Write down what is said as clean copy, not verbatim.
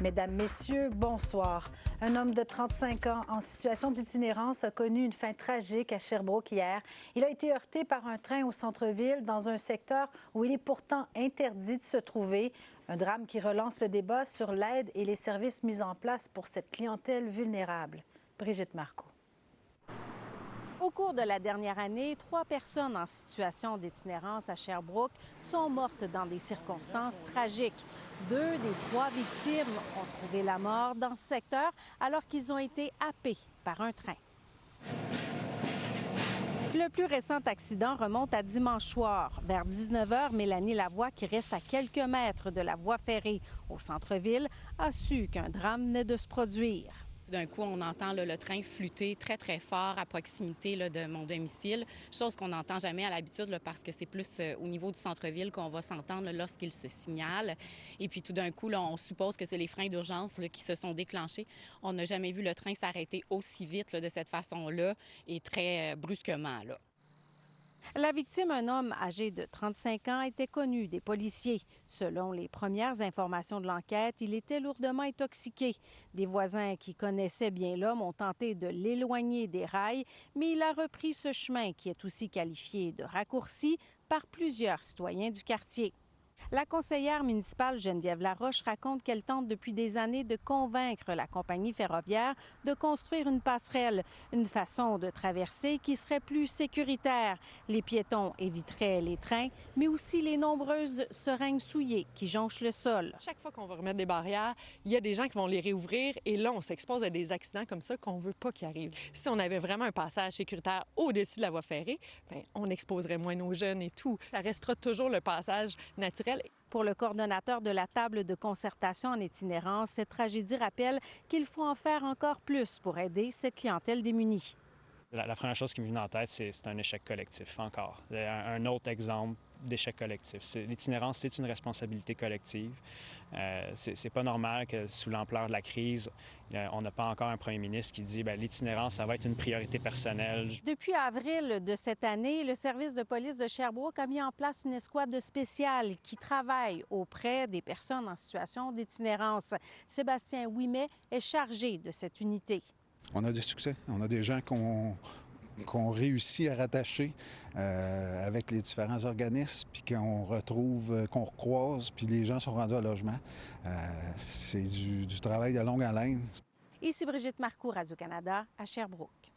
Mesdames, Messieurs, bonsoir. Un homme de 35 ans en situation d'itinérance a connu une fin tragique à Sherbrooke hier. Il a été heurté par un train au centre-ville dans un secteur où il est pourtant interdit de se trouver. Un drame qui relance le débat sur l'aide et les services mis en place pour cette clientèle vulnérable. Brigitte Marcoux. Au cours de la dernière année, 3 personnes en situation d'itinérance à Sherbrooke sont mortes dans des circonstances tragiques. 2 des 3 victimes ont trouvé la mort dans ce secteur alors qu'ils ont été happés par un train. Le plus récent accident remonte à dimanche soir. Vers 19h, Mélanie Lavoie, qui reste à quelques mètres de la voie ferrée au centre-ville, a su qu'un drame venait de se produire. D'un coup, on entend le train flûter très, très fort à proximité de mon domicile, chose qu'on n'entend jamais à l'habitude parce que c'est plus au niveau du centre-ville qu'on va s'entendre lorsqu'il se signale. Et puis tout d'un coup, on suppose que c'est les freins d'urgence qui se sont déclenchés. On n'a jamais vu le train s'arrêter aussi vite de cette façon-là et très brusquement. La victime, un homme âgé de 35 ans, était connu des policiers. Selon les premières informations de l'enquête, il était lourdement intoxiqué. Des voisins qui connaissaient bien l'homme ont tenté de l'éloigner des rails, mais il a repris ce chemin qui est aussi qualifié de raccourci par plusieurs citoyens du quartier. La conseillère municipale Geneviève Laroche raconte qu'elle tente depuis des années de convaincre la compagnie ferroviaire de construire une passerelle, une façon de traverser qui serait plus sécuritaire. Les piétons éviteraient les trains, mais aussi les nombreuses seringues souillées qui jonchent le sol. Chaque fois qu'on va remettre des barrières, il y a des gens qui vont les réouvrir et là, on s'expose à des accidents comme ça qu'on ne veut pas qu'ils arrivent. Si on avait vraiment un passage sécuritaire au-dessus de la voie ferrée, bien, on exposerait moins nos jeunes et tout. Ça restera toujours le passage naturel. Pour le coordonnateur de la table de concertation en itinérance, cette tragédie rappelle qu'il faut en faire encore plus pour aider cette clientèle démunie. La première chose qui me vient en tête, c'est un échec collectif, encore. Un autre exemple d'échec collectif. L'itinérance, c'est une responsabilité collective. C'est pas normal que, sous l'ampleur de la crise, on n'a pas encore un premier ministre qui dit l'itinérance, ça va être une priorité personnelle. Depuis avril de cette année, le service de police de Sherbrooke a mis en place une escouade spéciale qui travaille auprès des personnes en situation d'itinérance. Sébastien Ouimet est chargé de cette unité. On a des succès. On a des gens qu'on réussit à rattacher avec les différents organismes, puis qu'on retrouve, qu'on recroise, puis les gens sont rendus à logement. C'est du travail de longue haleine. Ici Brigitte Marcoux, Radio-Canada, à Sherbrooke.